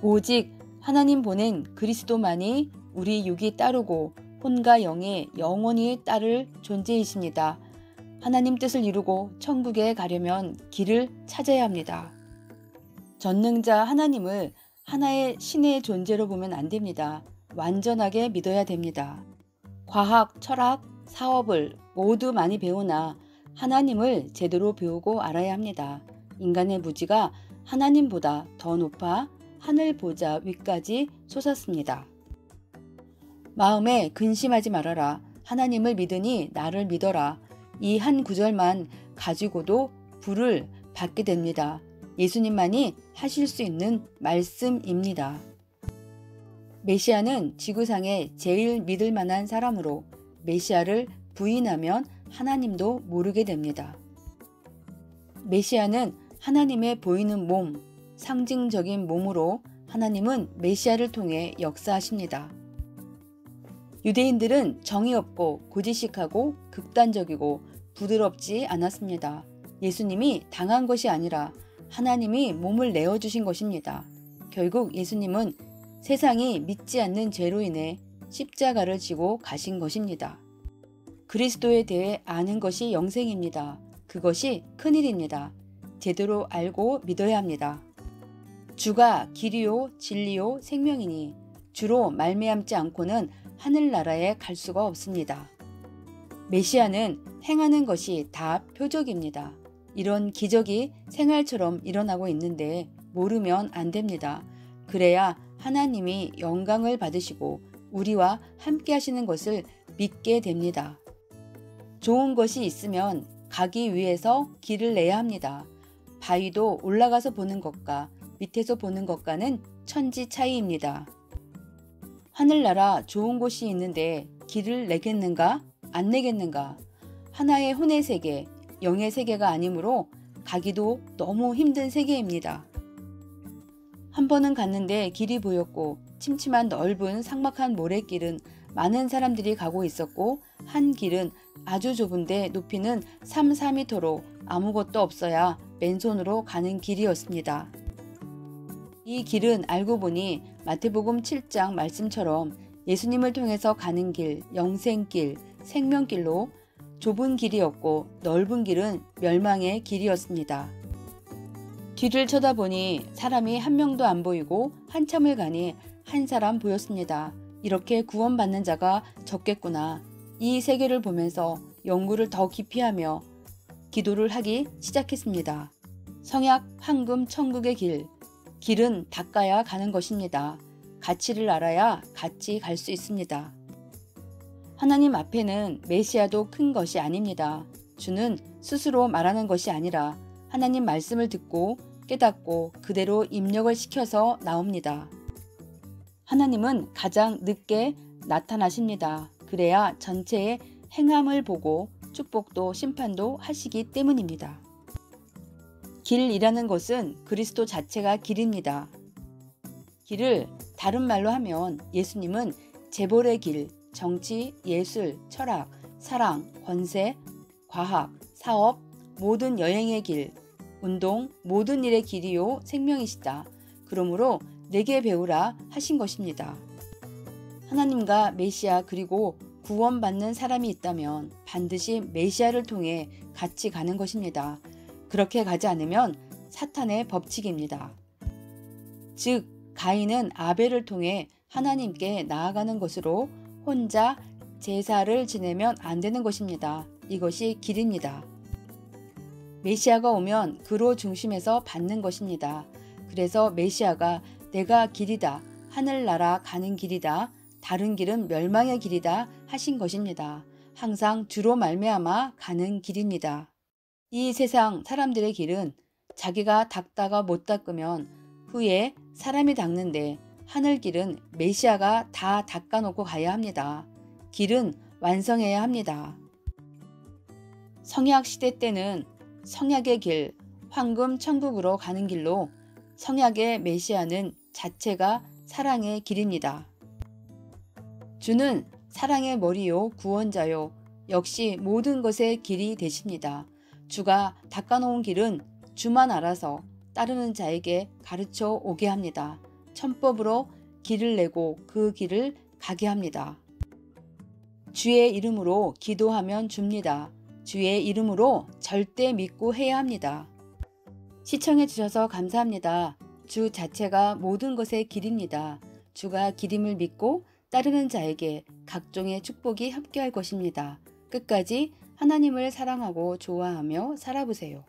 오직 하나님 보낸 그리스도만이 우리 육이 따르고 혼과 영이 영원히 따를 존재이십니다. 하나님 뜻을 이루고 천국에 가려면 길을 찾아야 합니다. 전능자 하나님을 하나의 신의 존재로 보면 안 됩니다. 완전하게 믿어야 됩니다. 과학, 철학, 사업을 모두 많이 배우나 하나님을 제대로 배우고 알아야 합니다. 인간의 무지가 하나님보다 더 높아 하늘 보좌 위까지 솟았습니다. 마음에 근심하지 말아라. 하나님을 믿으니 나를 믿어라. 이 한 구절만 가지고도 불을 받게 됩니다. 예수님만이 하실 수 있는 말씀입니다. 메시아는 지구상에 제일 믿을 만한 사람으로 메시아를 부인하면 하나님도 모르게 됩니다. 메시아는 하나님의 보이는 몸, 상징적인 몸으로 하나님은 메시아를 통해 역사하십니다. 유대인들은 정이 없고 고지식하고 극단적이고 부드럽지 않았습니다. 예수님이 당한 것이 아니라 하나님이 몸을 내어주신 것입니다. 결국 예수님은 세상이 믿지 않는 죄로 인해 십자가를 지고 가신 것입니다. 그리스도에 대해 아는 것이 영생입니다. 그것이 큰일입니다. 제대로 알고 믿어야 합니다. 주가 길이요 진리요 생명이니 주로 말미암지 않고는 하늘나라에 갈 수가 없습니다. 메시아는 행하는 것이 다 표적입니다. 이런 기적이 생활처럼 일어나고 있는데 모르면 안 됩니다. 그래야 하나님이 영광을 받으시고 우리와 함께 하시는 것을 믿게 됩니다. 좋은 것이 있으면 가기 위해서 길을 내야 합니다. 바위도 올라가서 보는 것과 밑에서 보는 것과는 천지 차이입니다. 하늘나라 좋은 곳이 있는데 길을 내겠는가 안 내겠는가. 하나의 혼의 세계, 영의 세계가 아니므로 가기도 너무 힘든 세계입니다. 한 번은 갔는데 길이 보였고 침침한 넓은 삭막한 모래길은 많은 사람들이 가고 있었고 한 길은 아주 좁은데 높이는 3, 4m로 아무것도 없어야 맨손으로 가는 길이었습니다. 이 길은 알고 보니 마태복음 7장 말씀처럼 예수님을 통해서 가는 길, 영생길, 생명길로 좁은 길이었고 넓은 길은 멸망의 길이었습니다. 뒤를 쳐다보니 사람이 한 명도 안 보이고 한참을 가니 한 사람 보였습니다. 이렇게 구원받는 자가 적겠구나. 이 세계를 보면서 연구를 더 깊이 하며 기도를 하기 시작했습니다. 성약, 황금, 천국의 길. 길은 닦아야 가는 것입니다. 가치를 알아야 같이 갈 수 있습니다. 하나님 앞에는 메시아도 큰 것이 아닙니다. 주는 스스로 말하는 것이 아니라 하나님 말씀을 듣고 깨닫고 그대로 입력을 시켜서 나옵니다. 하나님은 가장 늦게 나타나십니다. 그래야 전체의 행함을 보고 축복도 심판도 하시기 때문입니다. 길이라는 것은 그리스도 자체가 길입니다. 길을 다른 말로 하면 예수님은 재벌의 길, 정치, 예술, 철학, 사랑, 권세, 과학, 사업, 모든 여행의 길, 운동, 모든 일의 길이요 생명이시다. 그러므로 내게 배우라 하신 것입니다. 하나님과 메시아 그리고 구원받는 사람이 있다면 반드시 메시아를 통해 같이 가는 것입니다. 그렇게 가지 않으면 사탄의 법칙입니다. 즉 가인은 아벨을 통해 하나님께 나아가는 것으로 혼자 제사를 지내면 안 되는 것입니다. 이것이 길입니다. 메시아가 오면 그로 중심에서 받는 것입니다. 그래서 메시아가 내가 길이다, 하늘나라 가는 길이다, 다른 길은 멸망의 길이다 하신 것입니다. 항상 주로 말미암아 가는 길입니다. 이 세상 사람들의 길은 자기가 닦다가 못 닦으면 후에 사람이 닦는데 하늘 길은 메시아가 다 닦아놓고 가야 합니다. 길은 완성해야 합니다. 성약 시대 때는 성약의 길, 황금 천국으로 가는 길로 성약의 메시아는 자체가 사랑의 길입니다. 주는 사랑의 머리요 구원자요 역시 모든 것의 길이 되십니다. 주가 닦아놓은 길은 주만 알아서 따르는 자에게 가르쳐 오게 합니다. 천법으로 길을 내고 그 길을 가게 합니다. 주의 이름으로 기도하면 줍니다. 주의 이름으로 절대 믿고 해야 합니다. 시청해 주셔서 감사합니다. 주 자체가 모든 것의 길입니다. 주가 길임을 믿고 따르는 자에게 각종의 축복이 함께할 것입니다. 끝까지 하나님을 사랑하고 좋아하며 살아보세요.